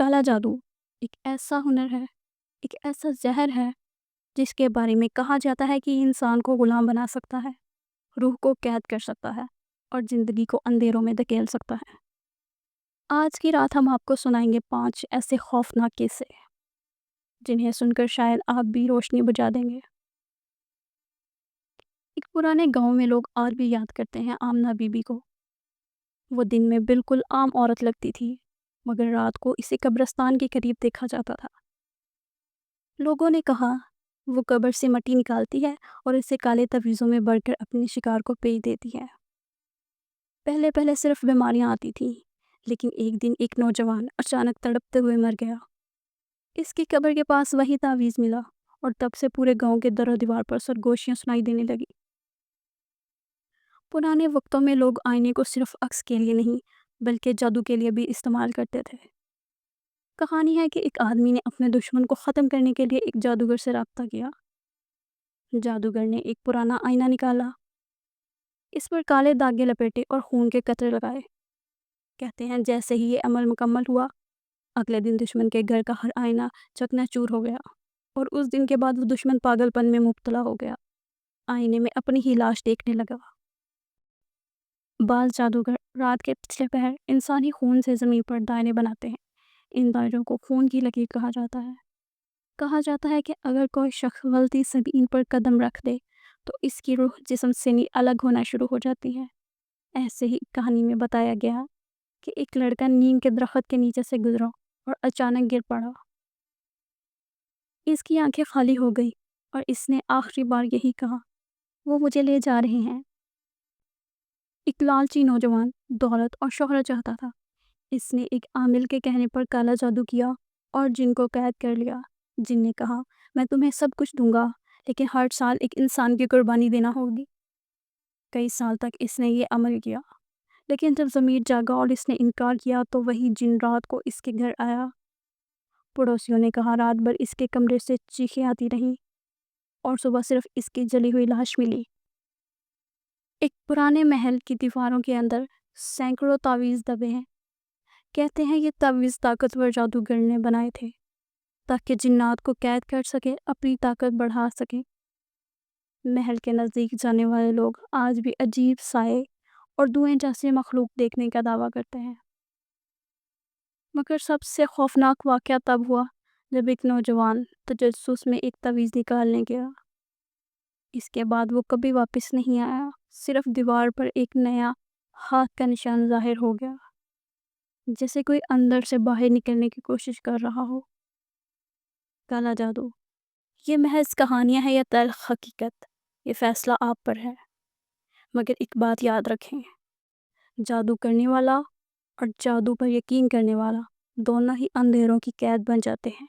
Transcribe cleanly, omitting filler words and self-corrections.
کالا جادو ایک ایسا ہنر ہے، ایک ایسا زہر ہے جس کے بارے میں کہا جاتا ہے کہ انسان کو غلام بنا سکتا ہے، روح کو قید کر سکتا ہے اور زندگی کو اندھیروں میں دھکیل سکتا ہے۔ آج کی رات ہم آپ کو سنائیں گے 5 ایسے خوفناک قصے جنہیں سن کر شاید آپ بھی روشنی بجھا دیں گے۔ ایک پرانے گاؤں میں لوگ آج بھی یاد کرتے ہیں آمنہ بی بی کو۔ وہ دن میں بالکل عام عورت لگتی تھی، مگر رات کو اسے قبرستان کے قریب دیکھا جاتا تھا۔ لوگوں نے کہا وہ قبر سے مٹی نکالتی ہے اور اسے کالے تعویذوں میں بھر کر اپنے شکار کو بیچ دیتی ہے۔ پہلے صرف بیماریاں آتی تھیں، لیکن ایک دن ایک نوجوان اچانک تڑپتے ہوئے مر گیا۔ اس کی قبر کے پاس وہی تعویذ ملا اور تب سے پورے گاؤں کے در و دیوار پر سرگوشیاں سنائی دینے لگی۔ پرانے وقتوں میں لوگ آئینے کو صرف عکس کے لیے نہیں بلکہ جادو کے لیے بھی استعمال کرتے تھے۔ کہانی ہے کہ ایک آدمی نے اپنے دشمن کو ختم کرنے کے لیے ایک جادوگر سے رابطہ کیا۔ جادوگر نے ایک پرانا آئینہ نکالا، اس پر کالے دھاگے لپیٹے اور خون کے قطرے لگائے۔ کہتے ہیں جیسے ہی یہ عمل مکمل ہوا، اگلے دن دشمن کے گھر کا ہر آئینہ چکنا چور ہو گیا اور اس دن کے بعد وہ دشمن پاگل پن میں مبتلا ہو گیا، آئینے میں اپنی ہی لاش دیکھنے لگا۔ بعض جادوگر رات کے پچھلے پہر انسانی خون سے زمین پر دائرے بناتے ہیں۔ ان دائروں کو خون کی لکیر کہا جاتا ہے۔ کہا جاتا ہے کہ اگر کوئی شخص غلطی سے بھی ان پر قدم رکھ دے تو اس کی روح جسم سے الگ ہونا شروع ہو جاتی ہے۔ ایسے ہی کہانی میں بتایا گیا کہ ایک لڑکا نیم کے درخت کے نیچے سے گزرا اور اچانک گر پڑا۔ اس کی آنکھیں خالی ہو گئی اور اس نے آخری بار یہی کہا، وہ مجھے لے جا رہے ہیں۔ ایک لالچی نوجوان دولت اور شہرت چاہتا تھا۔ اس نے ایک عامل کے کہنے پر کالا جادو کیا اور جن کو قید کر لیا۔ جن نے کہا میں تمہیں سب کچھ دوں گا لیکن ہر سال ایک انسان کی قربانی دینا ہوگی۔ کئی سال تک اس نے یہ عمل کیا، لیکن جب ضمیر جاگا اور اس نے انکار کیا تو وہی جن رات کو اس کے گھر آیا۔ پڑوسیوں نے کہا رات بھر اس کے کمرے سے چیخیں آتی رہیں اور صبح صرف اس کی جلی ہوئی لاش ملی۔ ایک پرانے محل کی دیواروں کے اندر سینکڑوں تعویذ دبے ہیں۔ کہتے ہیں یہ تعویذ طاقتور جادوگر نے بنائے تھے تاکہ جنات کو قید کر سکے، اپنی طاقت بڑھا سکے۔ محل کے نزدیک جانے والے لوگ آج بھی عجیب سائے اور دھوئیں جیسے مخلوق دیکھنے کا دعویٰ کرتے ہیں۔ مگر سب سے خوفناک واقعہ تب ہوا جب ایک نوجوان تجسس میں ایک تعویذ نکالنے گیا۔ اس کے بعد وہ کبھی واپس نہیں آیا، صرف دیوار پر ایک نیا ہاتھ کا نشان ظاہر ہو گیا، جیسے کوئی اندر سے باہر نکلنے کی کوشش کر رہا ہو۔ کالا جادو یہ محض کہانیاں ہیں یا تلخ حقیقت، یہ فیصلہ آپ پر ہے۔ مگر ایک بات یاد رکھیں، جادو کرنے والا اور جادو پر یقین کرنے والا دونوں ہی اندھیروں کی قید بن جاتے ہیں۔